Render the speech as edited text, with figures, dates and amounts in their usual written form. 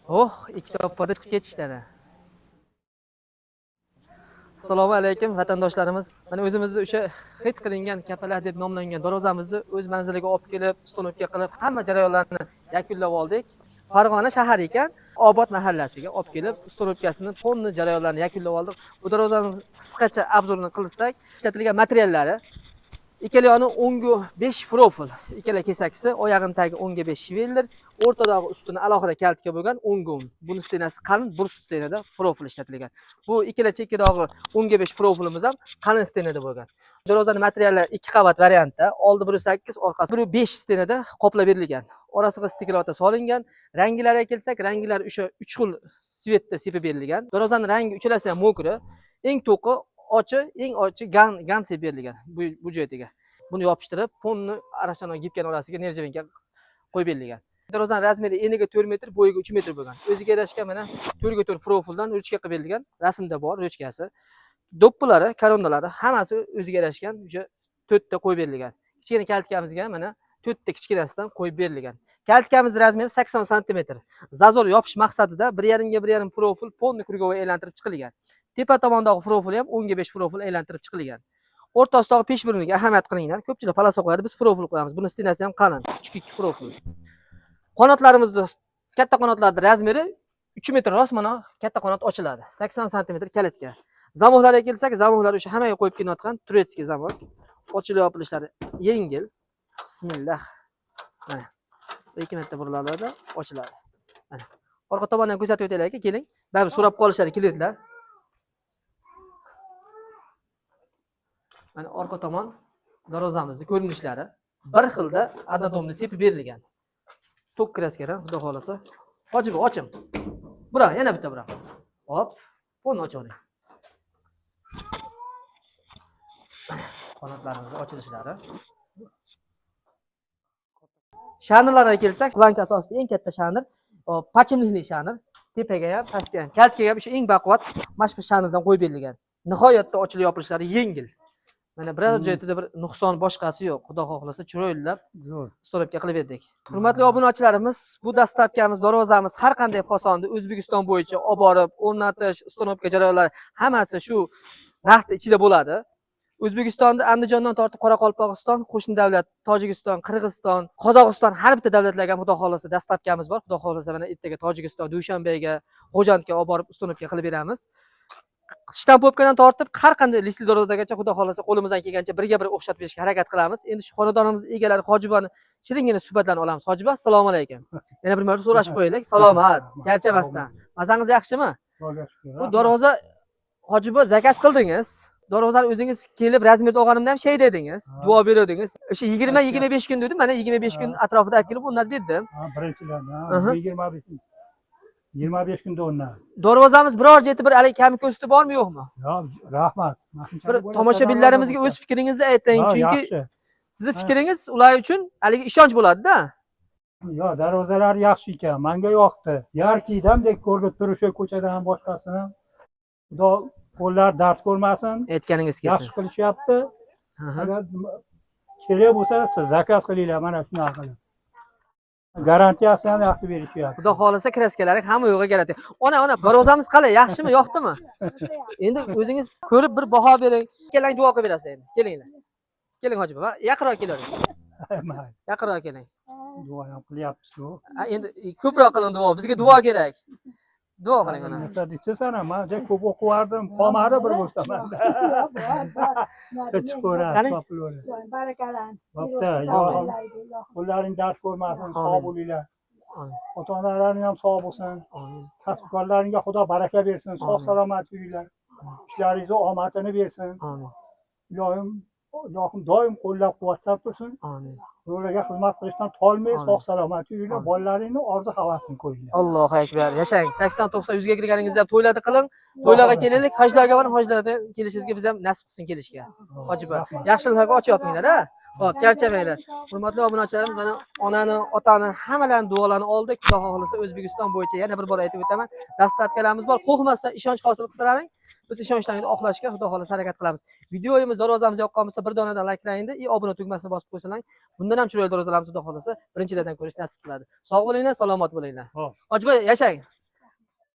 Oh, ikkita oppada chiqib ketishdi. Assalomu alaykum vatandoshlarimiz. Mana o'zimizni o'sha hid qilingan kapalar deb nomlangan darvozamizni o'z manziliga olib kelib, ustonovka qilib, hamma jarayonlarni yakunlab oldik. Farg'ona shahar ekan, Obod mahallasiga olib kelib, ustonovkasini, fonni jarayonlarini yakunlab oldik. Bu darvozani qisqacha obzorini qilsak, ishlatilgan materiallari ikkala yoni 10/5 profil, ikkala kesakisi, oyog'ini tagi 10/5 shiveldir, o'rtadagi ustuni alohida kaltga bo'lgan 10 Buni stenasi qalin brus stenada profil ishlatilgan. Bu ikkala chekkadagi 10/5 profilimiz ham qalin stenada bo'lgan. Darvozaning materiallari 2 qavat variantda, oldi 1.8, orqasi 1.5 stenada qoplab berilgan. Orasiga stiklota solingan. Ranglariga kelsak, ranglari o'sha 3 xil svetda sepib berilgan. Darvozaning rangi uchalasi ham mokri. Eng to'qi eng ochi gan sepib berilgan bu joyga. Buni yopishtirib, fonni arashani gibkan orasiga nerjavenga qo'yib berilgan. Darvozaning razmeri eniga 4 metr, bo'yiga 3 metr bo'lgan. O'ziga yarashga mana 4x4 profildan ruchka qilib berilgan. Rasmda bor ruchkasi. Do'ppilari, korondalari hammasi o'ziga yarashgan, o'sha 4 ta qo'yib berilgan. Kichkina kaltkamizga mana 4 ta kichkinasidan qo'yib berilgan. Kaltkamizning razmeri 80 sm. Zazor yopish maqsadida 1,5 ga 1,5 profil fonni krugovoy aylantirib chiqilgan. Tepa tomondagi profil ham 10/5 profil aylantirib chiqilgan. O'rtasidagi peshburniga ahamiyat qilinglar. Ko'pchilik palaso qo'yadi, biz profil qo'yamiz. Buni stenasi ham qalin, kichik profil. Qanotlarimizni katta qanotlarning razmeri 3 metr rost, mana katta qanot ochiladi. 80 sm kalitga. Zamohlarga kelsak, zamohlar o'sha hammaga qo'yib kelinayotgan turetskiy zamoh. Ochilib yopilishlari yengil. Bismillah. Mana 2 marta buriladi, ochiladi. Mana. Orqa tomondan ko'rsatib o'taylik, keling. Baribir so'rab qolishadi kilitlar. Mana orqa tomon darvozamizning ko'rinishlari bir xilda adadomni sepib berilgan. Tok kraskadan, xudo xolasa. Hojibo, ochim. Bura, yana bitta bura. Hop, buni ochavering. Qanotlarimizning ochilishlari. Shanirlarga kelsak, planka asosida eng katta shanir, pachimlikli shanir, tepaga ham, pastga ham, kaltga ham o'sha eng baquvvat mashhur shanirdan qo'yib berilgan. Nihoyatda ochilib yopilishlari yengil. Mana biror joyda bir nuqson boshqasi yo'q. Xudo xohlasa chiroylab ustonovka qilib berdik. Hurmatli obunachilarimiz, bu dastlabkamiz darvozamiz har qanday fasonda O'zbekiston bo'yicha olib borib, o'rnatish, ustonovka jarayonlari hammasi shu narxda ichida bo'ladi. O'zbekistonda Andijondan tortib Qoraqalpog'iston, qo'shni davlat Tojikiston, Qirg'iziston, Qozog'iston har bitta davlatlarga xudo xolasa dastlabkamiz bor. Xudo xolasa mana ertaga Tojikiston, Dushanbega, Xo'jandga olib borib ustonovka qilib beramiz. Shtampovkadan tortib har qanday lisli darvozagacha xudo xolasa qo'limizdan kelgancha birga bir o'xshatib berishga harakat qilamiz. Endi shu xonadonimiz egalari Hojibani shiringina suhbatlarni olamiz. Hojiba, assalomu alaykum. Yana bir marta so'rashib qo'yaylik. Salomat, charchamasdan. Mazangiz yaxshimi? Bu darvoza Hojiba zakaz qildingiz. Darvozani o'zingiz kelib razmerni olganimda ham shay dedingiz, duo beradingiz. O'sha 20-25 kun dedim, mana 25 kun atrofida olib kelib o'rnatib berdim. Birinchidan 25 kunda o'rnatdim. Darvozamiz biror jeti bir hali kami ko'sti bormi yo'qmi? Yo'q, rahmat. Bir tomoshabinlarimizga o'z fikringizni ayting, chunki sizning fikringiz ular uchun hali ishonch bo'ladi-da. Yo'q, darvozalar yaxshi ekan, menga yoqdi. Yarkiydamdek ko'rib turishi ko'chadan boshqasini. Xudo qo'llar dars ko'rmasin. Aytganingiz kelsin. Yaxshi qilishyapti. Agar kerak bo'lsa, siz zakaz qilinglar, mana shunaqa qilib. Garantiyasini ham yaxshi berishyapti. Xudo xolasa kraskalari hamma yo'g'iga garantiya. Ona, darvozamiz qalay, yaxshimi, yoqdimi? Endi o'zingiz ko'rib bir baho bering. Keling duo qilib berasiz endi. Kelinglar. Keling Hojiba, yaqinroq keling. Yaqinroq keling. Duo ham qilyapsiz-ku. Endi ko'proq qiling duo, bizga duo kerak. Duo qiling ona. Nima deysiz-ana, men ko'p o'qivardim, qolmadi bir bo'lsa menda. Chiqaveradi, topilaveradi. Barakalan. Bo'pti, qo'llaring dars ko'rmasin, sog' bo'linglar. Ota-onalaring ham sog' bo'lsin. Kasbkorlaringga Xudo baraka bersin, sog' salomat yuringlar. Ishlaringizni omadini bersin. Amin. Ilohim doim qo'llab-quvvatlab tursin. Amin. Ularga xizmat qilishdan tolmay, sog' salomat yuringlar. Bolalaringni orzu havasini qo'yinglar. Allohu akbar. Yashang. 80-90 100 ga kirganingizda ham to'ylarni qiling. To'ylarga kelaylik, hajlarga borib, hajlarga kelishingizga biz ham nasib qilsin kelishga. Hojiba, yaxshiliklarga och yopinglar, ha? Hop, charchamanglar. Hurmatli obunachilarimiz, mana onani, otani, hammalarning duolarini oldik. Xudo xohlasa O'zbekiston bo'yicha yana bir bor aytib o'taman. Dastlabkilarimiz bor. Qo'rqmasdan ishonch hosil qilsalaring, biz ishonchlaringizni oqlashga Xudo xohlasa harakat qilamiz. Videomiz, darvozamiz yoqqan bo'lsa bir donadan layklayingda, obuna tugmasini bosib qo'ysalaring, bundan ham chiroyli darvozalarimiz Xudo xohlasa birinchilardan ko'rish nasib qiladi. Sog' bo'linglar, salomat bo'linglar. Hop. Hojiboy, yashang.